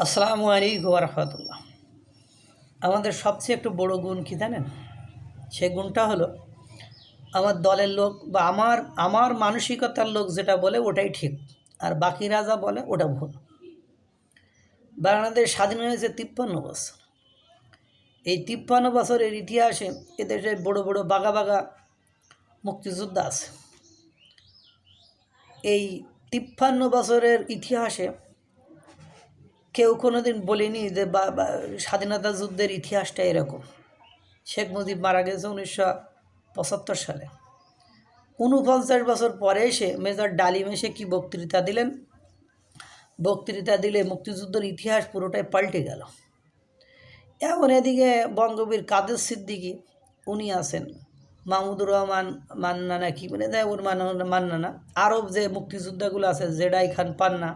আসসালামু আলাইকুম ওয়া রাহমাতুল্লাহ। আমাদের সবচেয়ে একটু বড় গুণ কী জানেন? সেই গুণটা হলো আমার দলের লোক বা আমার মানসিকতার লোক যেটা বলে ওটাই ঠিক, আর বাকিরা যা বলে ওটা ভুল। বাংলাদেশ স্বাধীন হয়েছে 53 বছর। এই 53 বছরের ইতিহাসে এদেশে বড় বড় বাঘা বাঘা মুক্তিযোদ্ধা আছে। এই 53 বছরের ইতিহাসে কেউ কোনো দিন বলেনি যে স্বাধীনতা যুদ্ধের ইতিহাসটা এরকম। শেখ মুজিব মারা গেছে 1975 সালে। 49 বছর পরে এসে মেজর ডালিম এসে কী বক্তৃতা দিলেন, বক্তৃতা দিলে মুক্তিযুদ্ধের ইতিহাস পুরোটাই পাল্টে গেল। এখন এদিকে বঙ্গবীর কাদের সিদ্দিকী উনি আছেন, মাহমুদুর রহমান মান্নানা কি বলে দেয় ওর মান্নানা, আরব যে মুক্তিযোদ্ধাগুলো আছে জেডাই খান পান্না,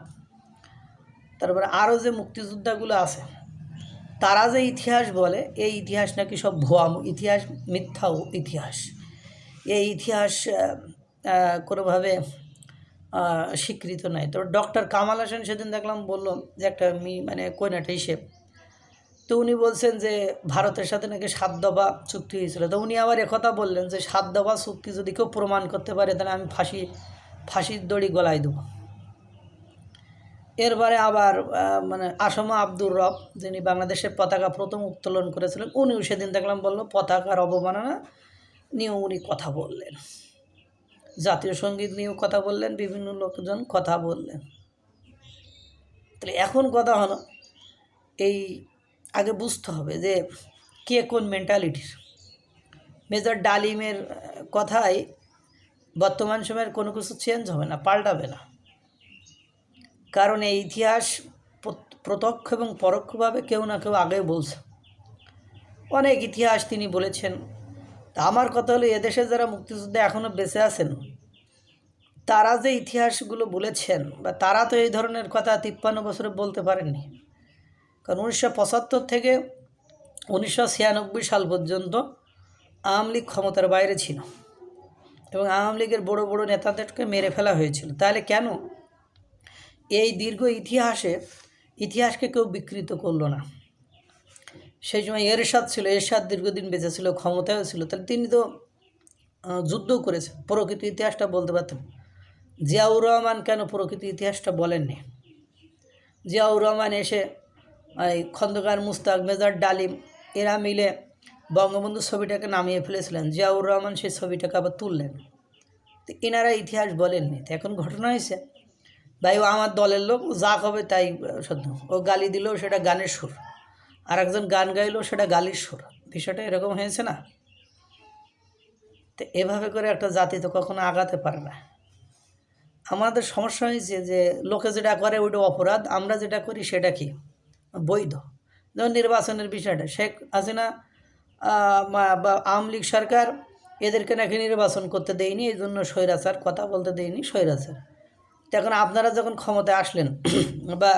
তারপরে আরও যে মুক্তিযোদ্ধাগুলো আছে তারা যে ইতিহাস বলে এই ইতিহাস নাকি সব ভুয়া ইতিহাস, মিথ্যাও ইতিহাস। এই ইতিহাস কোনোভাবে স্বীকৃত নাই। তো ডক্টর কামাল হাসান সেদিন দেখলাম বললো যে একটা কোয়নাটা হিসেব, তো উনি বলছেন যে ভারতের সাথে নাকি 7 দফা চুক্তি হয়েছিল। তো উনি আবার একথা বললেন যে 7 দফা চুক্তি যদি কেউ প্রমাণ করতে পারে তাহলে আমি ফাঁসির দড়ি গলায় দেবো। এরপরে আবার আসমা আব্দুর রব যিনি বাংলাদেশের পতাকা প্রথম উত্তোলন করেছিলেন উনিও সেদিন দেখলাম বললো পতাকার অবমাননা নিয়েও উনি কথা বললেন, জাতীয় সঙ্গীত নিয়েও কথা বললেন, বিভিন্ন লোকজন কথা বললেন। তাহলে এখন কথা হলো এই আগে বুঝতে হবে যে কে কোন মেন্টালিটির। মেজর ডালিমের কথায় বর্তমান সময়ের কোনো কিছু চেঞ্জ হবে না, পাল্টাবে না, কারণ এই ইতিহাস প্রত্যক্ষ এবং পরোক্ষভাবে কেউ না কেউ আগে বলছে। অনেক ইতিহাস তিনি বলেছেন। তা আমার কথা হলো এদেশে যারা মুক্তিযুদ্ধে এখনও বেঁচে আছেন তারা যে ইতিহাসগুলো বলেছেন বা তারা তো এই ধরনের কথা 53 বছরে বলতে পারেননি, কারণ 1975 থেকে 1996 সাল পর্যন্ত আওয়ামী লীগ ক্ষমতার বাইরে ছিল এবং আওয়ামী লীগের বড় বড় নেতাদেরকে মেরে ফেলা হয়েছিল। তাহলে কেন এই দীর্ঘ ইতিহাসকে কেউ বিকৃত করলো না? সেই সময় এরশাদ ছিল, এরশাদ দীর্ঘদিন বেঁচে ছিল, ক্ষমতায়ও ছিল, তাহলে তিনি তো যুদ্ধ করেছেন, প্রকৃত ইতিহাসটা বলতে পারতেন। জিয়াউর রহমান কেন প্রকৃত ইতিহাসটা বলেননি? জিয়াউর রহমান এসে খন্দকার মুস্তাক, মেজর ডালিম এরা মিলে বঙ্গবন্ধু ছবিটাকে নামিয়ে ফেলেছিলেন, জিয়াউর রহমান সেই ছবিটাকে আবার তুললেন। তো এনারা ইতিহাস বলেননি। তো এখন ঘটনা হয়েছে ভাই ও আমার দলের লোক, যা হবে তাই সত্য। ও গালি দিলেও সেটা গানের সুর, আর একজন গান গাইলেও সেটা গালির সুর। বিষয়টা এরকম হয়েছে না? তো এভাবে করে একটা জাতি তো কখনো আগাতে পারে না। আমাদের সমস্যা হয়েছে যে লোকে যেটা করে ওইটা অপরাধ, আমরা যেটা করি সেটা কি বৈধ। যেমন নির্বাচনের বিষয়টা, শেখ হাসিনা বা আওয়ামী লীগ সরকার এদেরকে নাকি নির্বাচন করতে দেয়নি, এই জন্য স্বৈরাচার, কথা বলতে দেয়নি স্বৈরাচার। এখন আপনারা যখন ক্ষমতায় আসলেন বা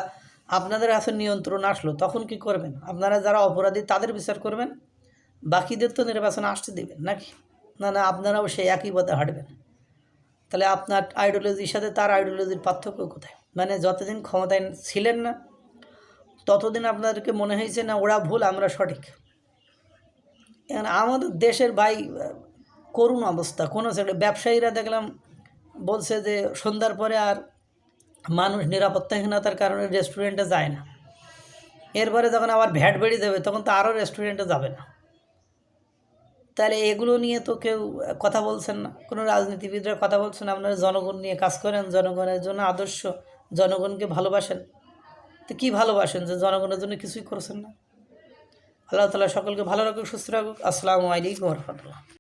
আপনাদের কাছে নিয়ন্ত্রণ আসলো তখন কি করবেন? আপনারা যারা অপরাধী তাদের বিচার করবেন, বাকিদের তো নির্বাচনে আসতে দেবেন নাকি? না, আপনারাও সেই একই পথে হাঁটবেন। তাহলে আপনার আইডিওলজির সাথে তার আইডিওলজির পার্থক্য কোথায়? যতদিন ক্ষমতায় ছিলেন না ততদিন আপনাদেরকে মনে হয়েছে না ওরা ভুল আমরা সঠিক। এখন আমাদের দেশের ভাই করুণ অবস্থা। কোনো সেটা ব্যবসায়ীরা দেখলাম বলছে যে সন্ধ্যার পরে আর মানুষ নিরাপত্তাহীনতার কারণে রেস্টুরেন্টে যায় না। এরপরে যখন আবার ভ্যাট বেড়ে যাবে তখন তো আরও রেস্টুরেন্টে যাবে না। তাহলে এগুলো নিয়ে তো কেউ কথা বলছেন না, কোনো রাজনীতিবিদরা কথা বলছেন। আপনারা জনগণ নিয়ে কাজ করেন, জনগণের জন্য আদর্শ, জনগণকে ভালোবাসেন। তো কী ভালোবাসেন যে জনগণের জন্য কিছুই করছেন না? আল্লাহ তাআলা সকলকে ভালো রাখুক, সুস্থ রাখুক। আসসালামু আলাইকুম ওয়া রাহমাতুল্লাহ।